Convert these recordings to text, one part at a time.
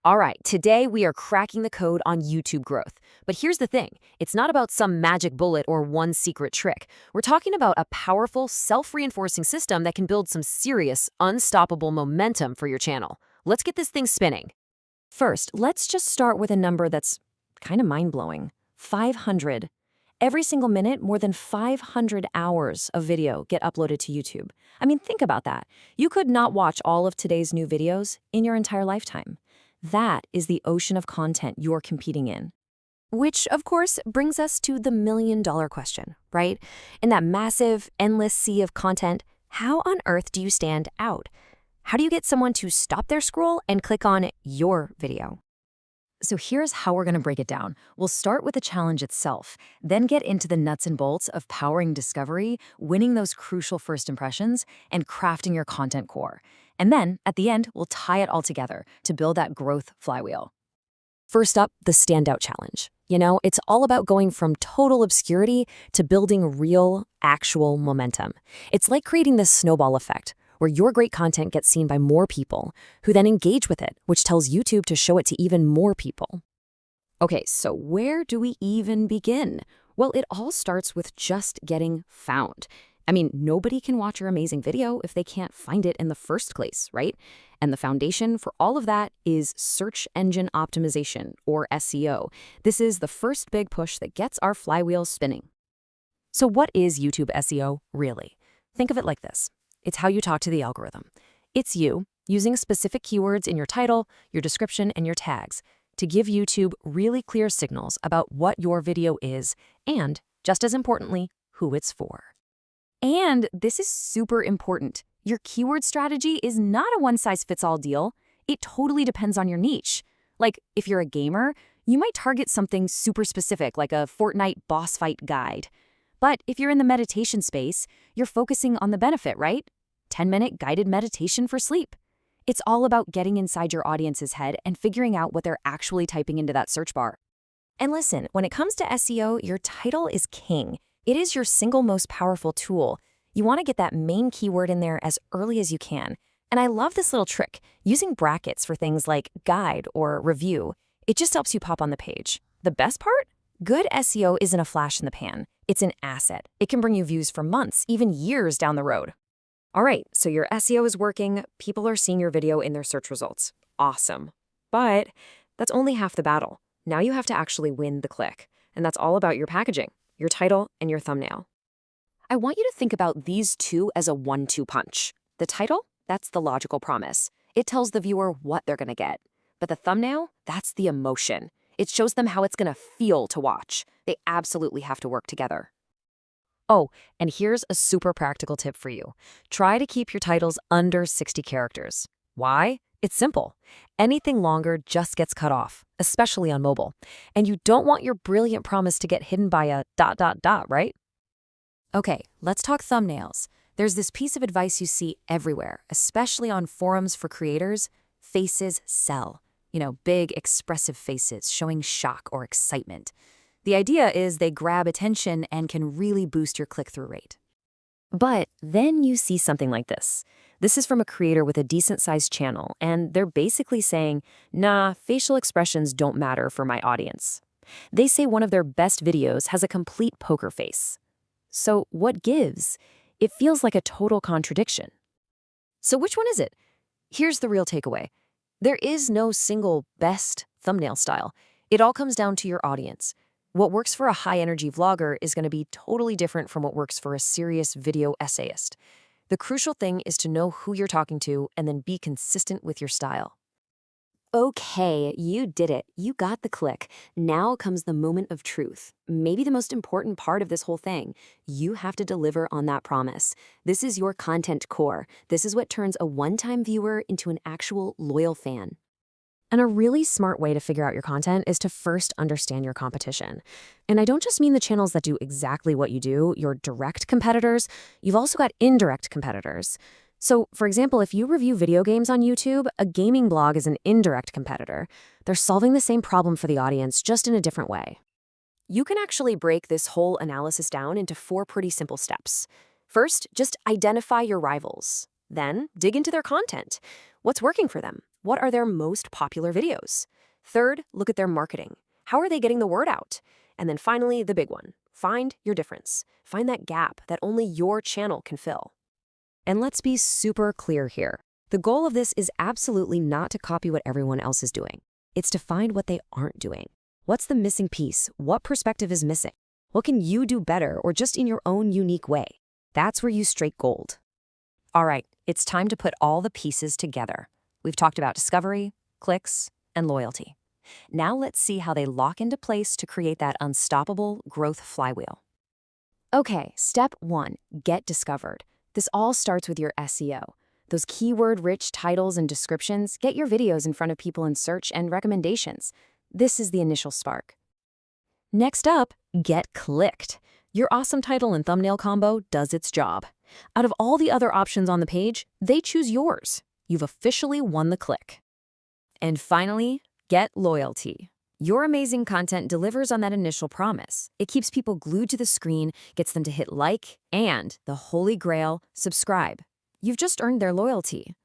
All right, today we are cracking the code on YouTube growth. But here's the thing, it's not about some magic bullet or one secret trick. We're talking about a powerful, self-reinforcing system that can build some serious, unstoppable momentum for your channel. Let's get this thing spinning. First, let's just start with a number that's kind of mind-blowing. 500. Every single minute, more than 500 hours of video get uploaded to YouTube. I mean, think about that. You could not watch all of today's new videos in your entire lifetime. That is the ocean of content you're competing in. Which, of course, brings us to the million-dollar question, right? In that massive, endless sea of content, how on earth do you stand out? How do you get someone to stop their scroll and click on your video? So here's how we're going to break it down. We'll start with the challenge itself, then get into the nuts and bolts of powering discovery, winning those crucial first impressions, and crafting your content core. And then, at the end, we'll tie it all together to build that growth flywheel. First up, the standout challenge. It's all about going from total obscurity to building real, actual momentum. It's like creating this snowball effect, where your great content gets seen by more people, who then engage with it, which tells YouTube to show it to even more people. Okay, so where do we even begin? Well, it all starts with just getting found. I mean, nobody can watch your amazing video if they can't find it in the first place, right? And the foundation for all of that is search engine optimization, or SEO. This is the first big push that gets our flywheel spinning. So what is YouTube SEO really? Think of it like this. It's how you talk to the algorithm. It's you using specific keywords in your title, your description, and your tags to give YouTube really clear signals about what your video is and, just as importantly, who it's for. And this is super important. Your keyword strategy is not a one-size-fits-all deal. It totally depends on your niche. Like, if you're a gamer, you might target something super specific, like a Fortnite boss fight guide. But if you're in the meditation space, you're focusing on the benefit, right? 10-minute guided meditation for sleep. It's all about getting inside your audience's head and figuring out what they're actually typing into that search bar. And listen, when it comes to SEO, your title is king. It is your single most powerful tool. You want to get that main keyword in there as early as you can. And I love this little trick, using brackets for things like guide or review. It just helps you pop on the page. The best part? Good SEO isn't a flash in the pan. It's an asset. It can bring you views for months, even years down the road. All right, so your SEO is working. People are seeing your video in their search results. Awesome. But that's only half the battle. Now you have to actually win the click. And that's all about your packaging, your title, and your thumbnail. I want you to think about these two as a 1-2 punch. The title, that's the logical promise. It tells the viewer what they're going to get. But the thumbnail, that's the emotion. It shows them how it's going to feel to watch. They absolutely have to work together. Oh, and here's a super practical tip for you. Try to keep your titles under 60 characters. Why? It's simple. Anything longer just gets cut off, especially on mobile. And you don't want your brilliant promise to get hidden by a ... right? Okay, let's talk thumbnails. There's this piece of advice you see everywhere, especially on forums for creators. Faces sell. Big, expressive faces showing shock or excitement. The idea is they grab attention and can really boost your click-through rate. But then you see something like this. This is from a creator with a decent-sized channel, and they're basically saying, nah, facial expressions don't matter for my audience. They say one of their best videos has a complete poker face. So what gives? It feels like a total contradiction. So which one is it? Here's the real takeaway. There is no single best thumbnail style. It all comes down to your audience. What works for a high-energy vlogger is going to be totally different from what works for a serious video essayist. The crucial thing is to know who you're talking to and then be consistent with your style. Okay, you did it. You got the click. Now comes the moment of truth. Maybe the most important part of this whole thing. You have to deliver on that promise. This is your content core. This is what turns a one-time viewer into an actual loyal fan. And a really smart way to figure out your content is to first understand your competition. And I don't just mean the channels that do exactly what you do, your direct competitors. You've also got indirect competitors. So, for example, if you review video games on YouTube, a gaming blog is an indirect competitor. They're solving the same problem for the audience, just in a different way. You can actually break this whole analysis down into 4 pretty simple steps. First, just identify your rivals. Then, dig into their content. What's working for them? what are their most popular videos? Third, look at their marketing. How are they getting the word out? And then finally, the big one, find your difference. Find that gap that only your channel can fill. And let's be super clear here. The goal of this is absolutely not to copy what everyone else is doing. It's to find what they aren't doing. What's the missing piece? What perspective is missing? What can you do better or just in your own unique way? That's where you strike gold. All right, it's time to put all the pieces together. We've talked about discovery, clicks, and loyalty. Now let's see how they lock into place to create that unstoppable growth flywheel. Okay, step 1, get discovered. This all starts with your SEO. Those keyword-rich titles and descriptions get your videos in front of people in search and recommendations. This is the initial spark. Next up, get clicked. Your awesome title and thumbnail combo does its job. Out of all the other options on the page, they choose yours. You've officially won the click. And finally, get loyalty. Your amazing content delivers on that initial promise. It keeps people glued to the screen, gets them to hit like, and, the holy grail, subscribe. You've just earned their loyalty.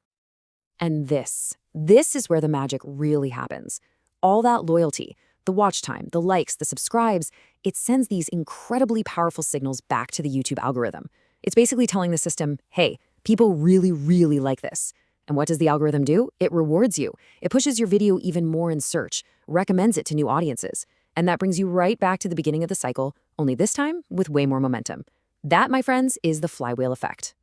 And this is where the magic really happens. All that loyalty, the watch time, the likes, the subscribes, it sends these incredibly powerful signals back to the YouTube algorithm. It's basically telling the system, hey, people really, really like this. And what does the algorithm do? It rewards you. It pushes your video even more in search, recommends it to new audiences. And that brings you right back to the beginning of the cycle, only this time with way more momentum. That, my friends, is the flywheel effect.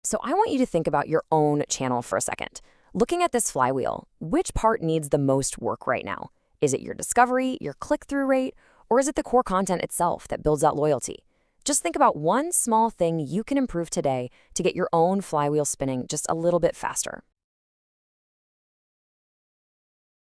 So I want you to think about your own channel for a second. Looking at this flywheel, which part needs the most work right now? Is it your discovery, your click-through rate, or is it the core content itself that builds out loyalty? Just think about one small thing you can improve today to get your own flywheel spinning just a little bit faster.